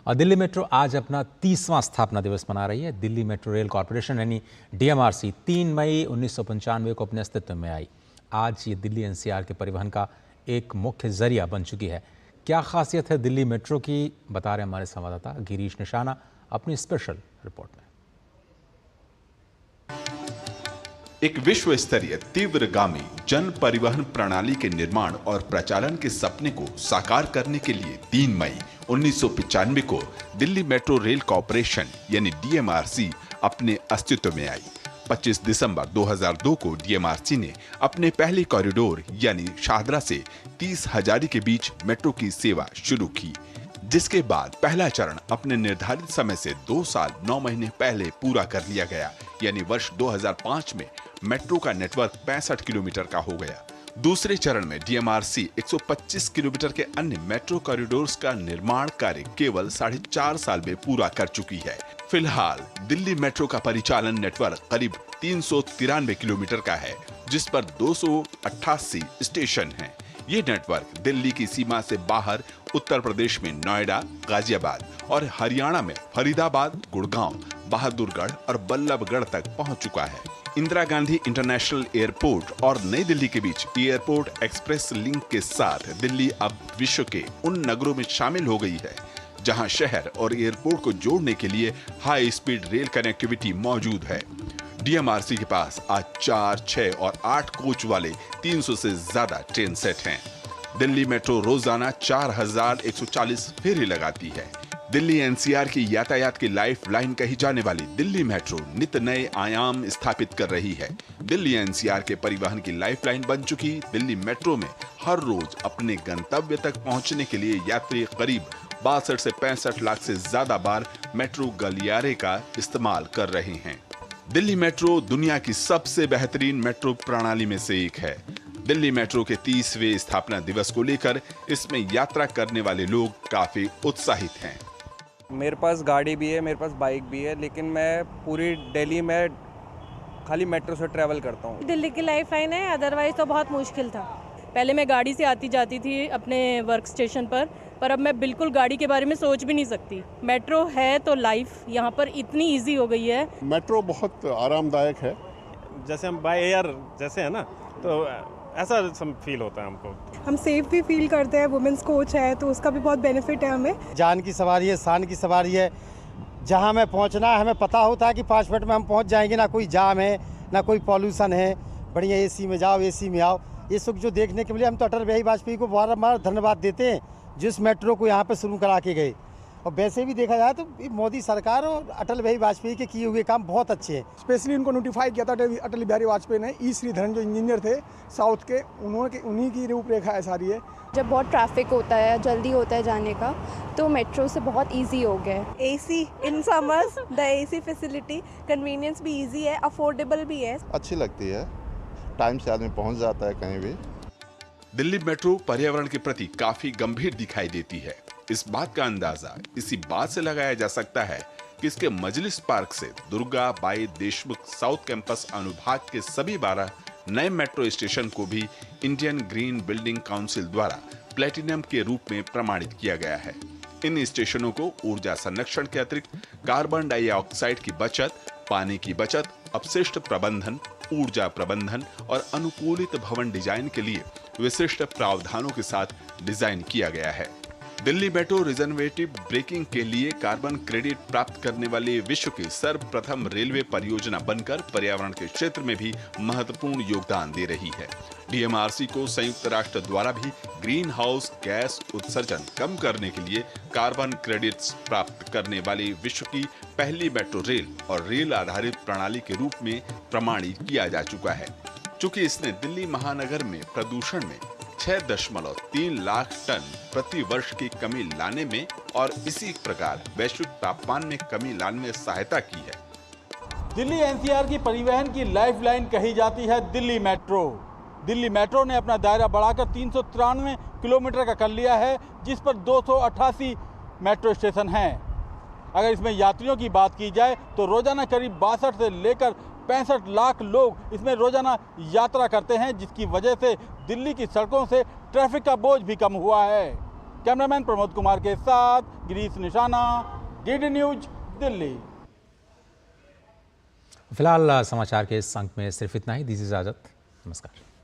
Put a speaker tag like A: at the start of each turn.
A: और दिल्ली मेट्रो आज अपना 30वां स्थापना दिवस मना रही है। दिल्ली मेट्रो रेल कॉरपोरेशन यानी DMRC 3 मई 1995 को अपने अस्तित्व में आई। आज ये दिल्ली NCR के परिवहन का एक मुख्य जरिया बन चुकी है। क्या खासियत है दिल्ली मेट्रो की, बता रहे हमारे संवाददाता गिरीश निशाना अपनी स्पेशल रिपोर्ट में।
B: एक विश्व स्तरीय तीव्रगामी जन परिवहन प्रणाली के निर्माण और प्रचालन के सपने को साकार करने के लिए 3 मई 1995 को दिल्ली मेट्रो रेल कॉरपोरेशन यानी DMRC अपने अस्तित्व में आई। 25 दिसंबर 2002 को DMRC ने अपने पहले कॉरिडोर यानी शाहदरा से 30 हजारी के बीच मेट्रो की सेवा शुरू की, जिसके बाद पहला चरण अपने निर्धारित समय से 2 साल 9 महीने पहले पूरा कर लिया गया, यानी वर्ष 2005 में मेट्रो का नेटवर्क 65 किलोमीटर का हो गया। दूसरे चरण में DMRC 125 किलोमीटर के अन्य मेट्रो कॉरिडोर्स का निर्माण कार्य केवल 4.5 साल में पूरा कर चुकी है। फिलहाल दिल्ली मेट्रो का परिचालन नेटवर्क करीब 393 किलोमीटर का है, जिस पर 288 स्टेशन हैं। ये नेटवर्क दिल्ली की सीमा से बाहर उत्तर प्रदेश में नोएडा, गाजियाबाद और हरियाणा में फरीदाबाद, गुड़गांव, बहादुरगढ़ और बल्लभगढ़ तक पहुंच चुका है। इंदिरा गांधी इंटरनेशनल एयरपोर्ट और नई दिल्ली के बीच एयरपोर्ट एक्सप्रेस लिंक के साथ दिल्ली अब विश्व के उन नगरों में शामिल हो गई है जहां शहर और एयरपोर्ट को जोड़ने के लिए हाई स्पीड रेल कनेक्टिविटी मौजूद है। DMRC के पास आज 4, 6 और 8 कोच वाले 300 से ज्यादा ट्रेन सेट हैं। दिल्ली मेट्रो रोजाना 4140 फेरे लगाती है। दिल्ली NCR की यातायात की लाइफ लाइन कही जाने वाली दिल्ली मेट्रो नित नए आयाम स्थापित कर रही है। दिल्ली NCR के परिवहन की लाइफ लाइन बन चुकी दिल्ली मेट्रो में हर रोज अपने गंतव्य तक पहुंचने के लिए यात्री करीब 62 से 65 लाख से ज्यादा बार मेट्रो गलियारे का इस्तेमाल कर रहे हैं। दिल्ली मेट्रो दुनिया की सबसे बेहतरीन मेट्रो प्रणाली में से एक है। दिल्ली मेट्रो के 30वें स्थापना दिवस को लेकर इसमें यात्रा करने वाले लोग काफी उत्साहित हैं।
C: मेरे पास गाड़ी भी है, मेरे पास बाइक भी है, लेकिन मैं पूरी दिल्ली में खाली मेट्रो से ट्रैवल करता हूँ।
D: दिल्ली की लाइफ लाइन है, अदरवाइज तो बहुत मुश्किल था। पहले मैं गाड़ी से आती जाती थी अपने वर्क स्टेशन पर अब मैं बिल्कुल गाड़ी के बारे में सोच भी नहीं सकती। मेट्रो है तो लाइफ यहाँ पर इतनी इजी हो गई है।
E: मेट्रो बहुत आरामदायक है।
F: जैसे हम बाय एयर जैसे है ना, तो ऐसा फील होता है हमको।
G: हम सेफ भी फील करते हैं। वुमेन्स कोच है तो उसका भी बहुत बेनिफिट है हमें।
H: जान की सवारी है, शान की सवारी है। जहाँ हमें पहुँचना है हमें पता होता है कि 5 मिनट में हम पहुँच जाएंगे। ना कोई जाम है, ना कोई पॉल्यूशन है। बढ़िया AC में जाओ, AC में आओ। ये सुख जो देखने के लिए हम तो अटल बिहारी वाजपेयी को बार-बार धन्यवाद देते हैं, जिस मेट्रो को यहाँ पे शुरू करा के गए। और वैसे भी देखा जाए तो मोदी सरकार और अटल बिहारी वाजपेयी के किए हुए काम बहुत अच्छे हैं।
I: स्पेशली उनको नोटिफाई किया था अटल बिहारी वाजपेयी ने। E श्रीधरन जो इंजीनियर थे साउथ के, उन्हीं की रूपरेखा है सारी है।
J: जब बहुत ट्रैफिक होता है, जल्दी होता है जाने का, तो मेट्रो से बहुत इजी हो गया है।
G: AC in summers the AC facility, convenience भी इजी है, अफोर्डेबल भी है।
E: अच्छी लगती है, टाइम से आदमी पहुंच जाता है कहीं भी।
B: दिल्ली मेट्रो पर्यावरण के प्रति काफी गंभीर दिखाई देती है। इस बात का अंदाजा इसी बात से लगाया जा सकता है कि इसके मजलिस पार्क से Durga by Deshmukh south campus अनुभाग के सभी 12 नए मेट्रो स्टेशन को भी इंडियन ग्रीन बिल्डिंग काउंसिल द्वारा प्लेटिनम के रूप में प्रमाणित किया गया है। इन स्टेशनों को ऊर्जा संरक्षण के अतिरिक्त कार्बन डाइऑक्साइड की बचत, पानी की बचत, अपशिष्ट प्रबंधन, ऊर्जा प्रबंधन और अनुकूलित भवन डिजाइन के लिए विशिष्ट प्रावधानों के साथ डिजाइन किया गया है। दिल्ली मेट्रो रिजनरेटिव ब्रेकिंग के लिए कार्बन क्रेडिट प्राप्त करने वाले विश्व की सर्वप्रथम रेलवे परियोजना बनकर पर्यावरण के क्षेत्र में भी महत्वपूर्ण योगदान दे रही है। DMRC को संयुक्त राष्ट्र द्वारा भी ग्रीन हाउस गैस उत्सर्जन कम करने के लिए कार्बन क्रेडिट्स प्राप्त करने वाली विश्व की पहली मेट्रो रेल और रेल आधारित प्रणाली के रूप में प्रमाणित किया जा चुका है। चूंकि इसने दिल्ली महानगर में प्रदूषण में 6.3 लाख टन प्रति वर्ष की कमी लाने में और इसी प्रकार वैश्विक तापमान में कमी लाने में सहायता की है।
K: दिल्ली NCR की परिवहन की लाइफलाइन कही जाती है दिल्ली मेट्रो। दिल्ली मेट्रो ने अपना दायरा बढ़ाकर 393 किलोमीटर का कर लिया है, जिस पर 288 मेट्रो स्टेशन हैं। अगर इसमें यात्रियों की बात की जाए तो रोजाना करीब 62 से लेकर 65 लाख लोग इसमें रोजाना यात्रा करते हैं, जिसकी वजह से दिल्ली की सड़कों से ट्रैफिक का बोझ भी कम हुआ है। कैमरामैन प्रमोद कुमार के साथ गिरीश निशाना, डीडी न्यूज, दिल्ली।
A: फिलहाल समाचार के इस अंक में सिर्फ इतना ही। दीजिए इजाजत। नमस्कार।